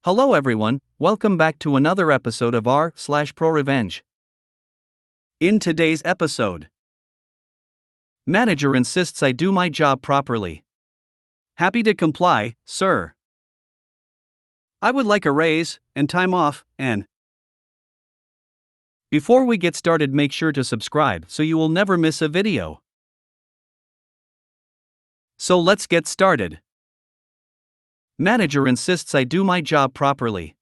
Hello everyone, welcome back to another episode of r/ProRevenge. In today's episode, manager insists I do my job properly. Happy to comply, sir. I would like a raise, and time off, and... Before we get started, make sure to subscribe so you will never miss a video. So let's get started. Manager insists I do my job properly.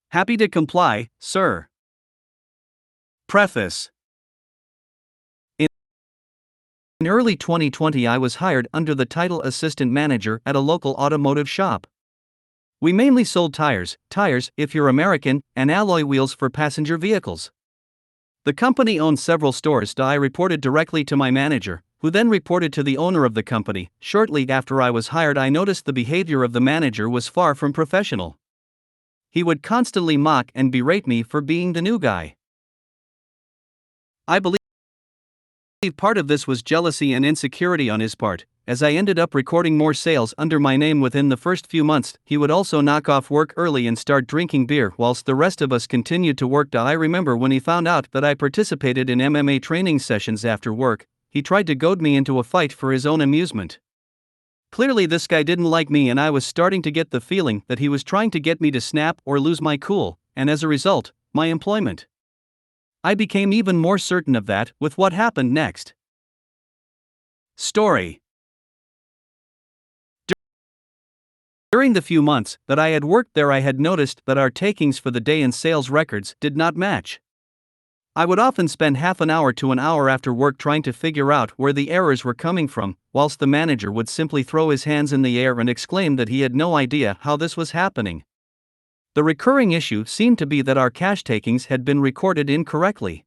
Happy to comply, sir. Preface. In early 2020, I was hired under the title Assistant Manager at a local automotive shop. We mainly sold tires, if you're American, and alloy wheels for passenger vehicles. The company owned several stores. I reported directly to my manager, who then reported to the owner of the company. Shortly after I was hired, I noticed the behavior of the manager was far from professional. He would constantly mock and berate me for being the new guy. I believe part of this was jealousy and insecurity on his part. As I ended up recording more sales under my name within the first few months, he would also knock off work early and start drinking beer whilst the rest of us continued to work. I remember when he found out that I participated in MMA training sessions after work, he tried to goad me into a fight for his own amusement. Clearly this guy didn't like me, and I was starting to get the feeling that he was trying to get me to snap or lose my cool, and as a result, my employment. I became even more certain of that with what happened next. Story. During the few months that I had worked there, I had noticed that our takings for the day and sales records did not match. I would often spend half an hour to an hour after work trying to figure out where the errors were coming from, whilst the manager would simply throw his hands in the air and exclaim that he had no idea how this was happening. The recurring issue seemed to be that our cash takings had been recorded incorrectly.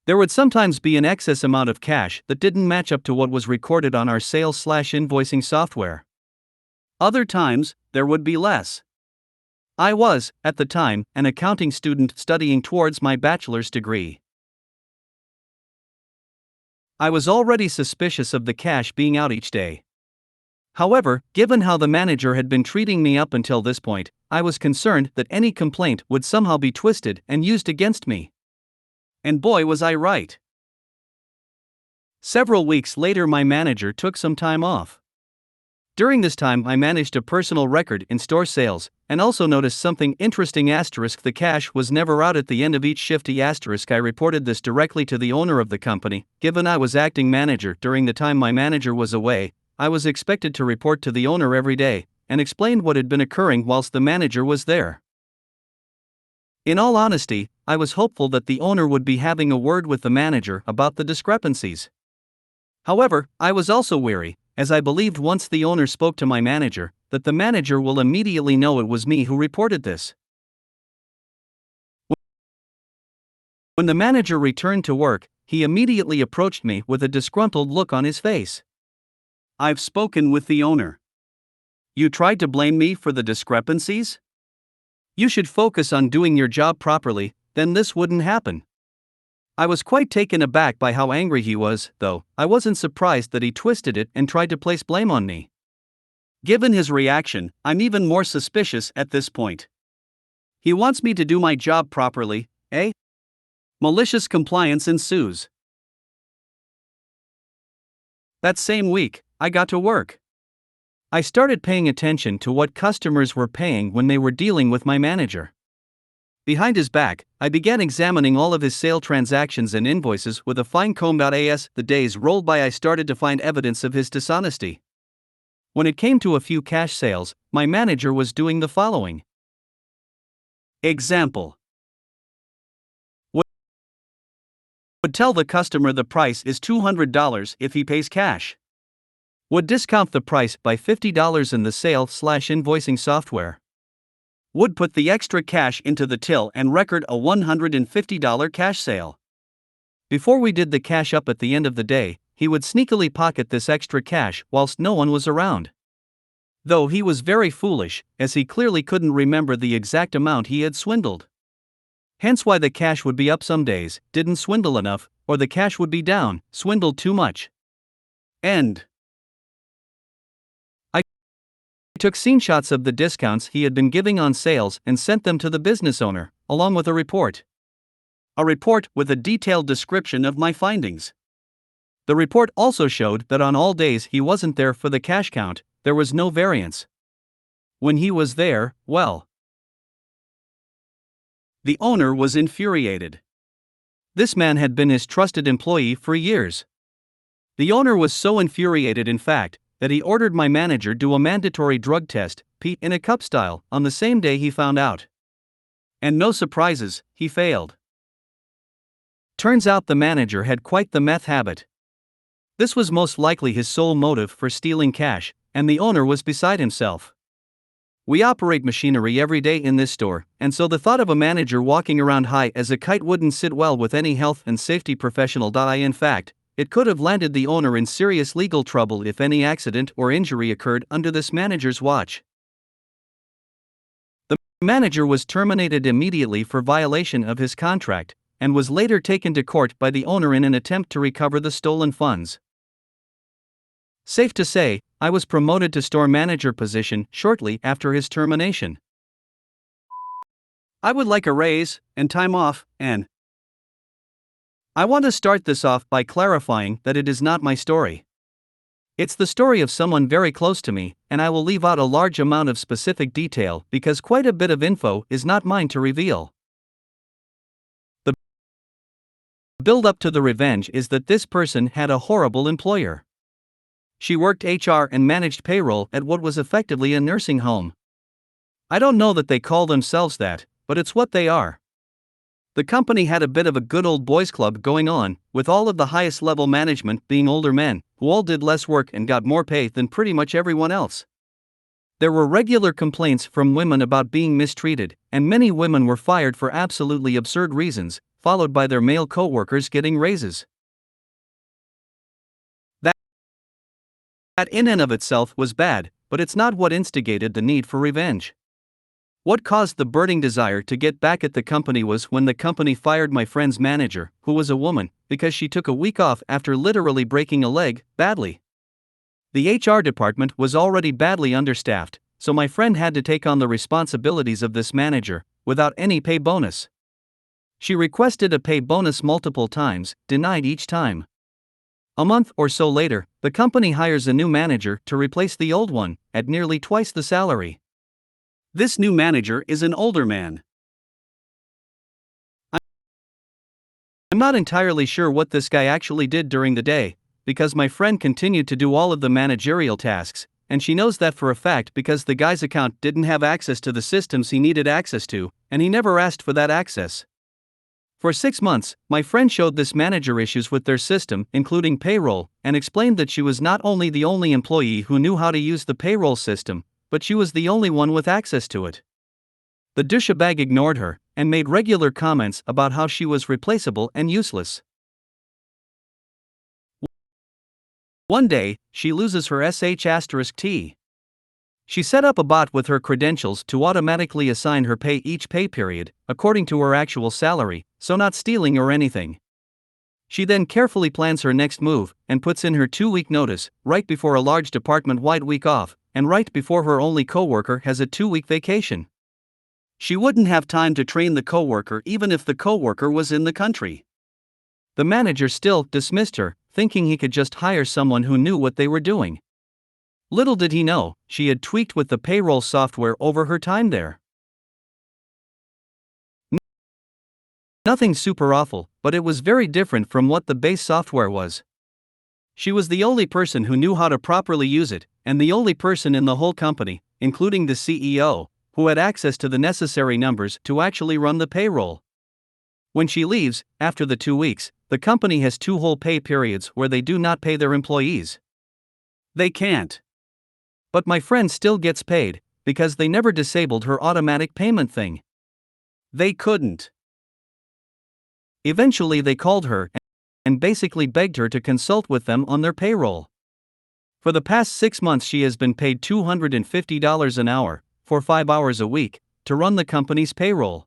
There would sometimes be an excess amount of cash that didn't match up to what was recorded on our sales/invoicing software. Other times, there would be less. I was, at the time, an accounting student studying towards my bachelor's degree. I was already suspicious of the cash being out each day. However, given how the manager had been treating me up until this point, I was concerned that any complaint would somehow be twisted and used against me. And boy, was I right. Several weeks later, my manager took some time off. During this time, I managed a personal record in store sales, and also noticed something interesting. The cash was never out at the end of each shift. I reported this directly to the owner of the company. Given I was acting manager during the time my manager was away, I was expected to report to the owner every day, and explain what had been occurring whilst the manager was there. In all honesty, I was hopeful that the owner would be having a word with the manager about the discrepancies. However, I was also wary, as I believed once the owner spoke to my manager, that the manager will immediately know it was me who reported this. When the manager returned to work, he immediately approached me with a disgruntled look on his face. "I've spoken with the owner. You tried to blame me for the discrepancies? You should focus on doing your job properly, then this wouldn't happen." I was quite taken aback by how angry he was, though I wasn't surprised that he twisted it and tried to place blame on me. Given his reaction, I'm even more suspicious at this point. He wants me to do my job properly, eh? Malicious compliance ensues. That same week, I got to work. I started paying attention to what customers were paying when they were dealing with my manager. Behind his back, I began examining all of his sale transactions and invoices with a fine-comb. As the days rolled by, I started to find evidence of his dishonesty. When it came to a few cash sales, my manager was doing the following. Example. Would tell the customer the price is $200 if he pays cash. Would discount the price by $50 in the sale/invoicing software. Would put the extra cash into the till and record a $150 cash sale. Before we did the cash up at the end of the day, he would sneakily pocket this extra cash whilst no one was around. Though he was very foolish, as he clearly couldn't remember the exact amount he had swindled. Hence why the cash would be up some days, didn't swindle enough, or the cash would be down, swindled too much. End. took screenshots of the discounts he had been giving on sales and sent them to the business owner, along with a report. A report with a detailed description of my findings. The report also showed that on all days he wasn't there for the cash count, there was no variance. When he was there, well, the owner was infuriated. This man had been his trusted employee for years. The owner was so infuriated, in fact, that he ordered my manager do a mandatory drug test, pee in a cup style, on the same day he found out. And no surprises, he failed. Turns out the manager had quite the meth habit. This was most likely his sole motive for stealing cash, and the owner was beside himself. We operate machinery every day in this store, and so the thought of a manager walking around high as a kite wouldn't sit well with any health and safety professional. In fact, it could have landed the owner in serious legal trouble if any accident or injury occurred under this manager's watch. The manager was terminated immediately for violation of his contract, and was later taken to court by the owner in an attempt to recover the stolen funds. Safe to say, I was promoted to store manager position shortly after his termination. I would like a raise, and time off, and I want to start this off by clarifying that it is not my story. It's the story of someone very close to me, and I will leave out a large amount of specific detail because quite a bit of info is not mine to reveal. The build up to the revenge is that this person had a horrible employer. She worked HR and managed payroll at what was effectively a nursing home. I don't know that they call themselves that, but it's what they are. The company had a bit of a good old boys club going on, with all of the highest level management being older men, who all did less work and got more pay than pretty much everyone else. There were regular complaints from women about being mistreated, and many women were fired for absolutely absurd reasons, followed by their male co-workers getting raises. That in and of itself was bad, but it's not what instigated the need for revenge. What caused the burning desire to get back at the company was when the company fired my friend's manager, who was a woman, because she took a week off after literally breaking a leg, badly. The HR department was already badly understaffed, so my friend had to take on the responsibilities of this manager, without any pay bonus. She requested a pay bonus multiple times, denied each time. A month or so later, the company hires a new manager to replace the old one, at nearly twice the salary. This new manager is an older man. I'm not entirely sure what this guy actually did during the day, because my friend continued to do all of the managerial tasks, and she knows that for a fact because the guy's account didn't have access to the systems he needed access to, and he never asked for that access. For 6 months, my friend showed this manager issues with their system, including payroll, and explained that she was not only the only employee who knew how to use the payroll system, but she was the only one with access to it. The douchebag ignored her, and made regular comments about how she was replaceable and useless. One day, she loses her sh*t. She set up a bot with her credentials to automatically assign her pay each pay period, according to her actual salary, so not stealing or anything. She then carefully plans her next move, and puts in her 2-week notice, right before a large department-wide week off, and right before her only coworker has a 2-week vacation. She wouldn't have time to train the coworker even if the coworker was in the country. The manager still dismissed her, thinking he could just hire someone who knew what they were doing. Little did he know, she had tweaked with the payroll software over her time there. Nothing super awful, but it was very different from what the base software was. She was the only person who knew how to properly use it, and the only person in the whole company, including the CEO, who had access to the necessary numbers to actually run the payroll. When she leaves, after the 2 weeks, the company has 2 whole pay periods where they do not pay their employees. They can't. But my friend still gets paid, because they never disabled her automatic payment thing. They couldn't. Eventually they called her and basically begged her to consult with them on their payroll. For the past 6 months she has been paid $250 an hour, for 5 hours a week, to run the company's payroll.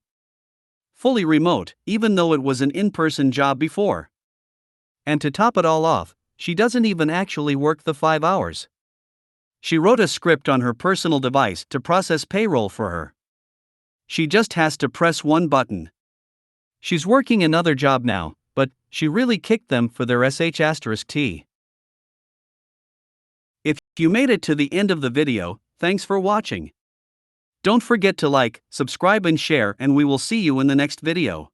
Fully remote, even though it was an in-person job before. And to top it all off, she doesn't even actually work the 5 hours. She wrote a script on her personal device to process payroll for her. She just has to press one button. She's working another job now, but she really kicked them for their sh*t. If you made it to the end of the video, thanks for watching. Don't forget to like, subscribe and share, and we will see you in the next video.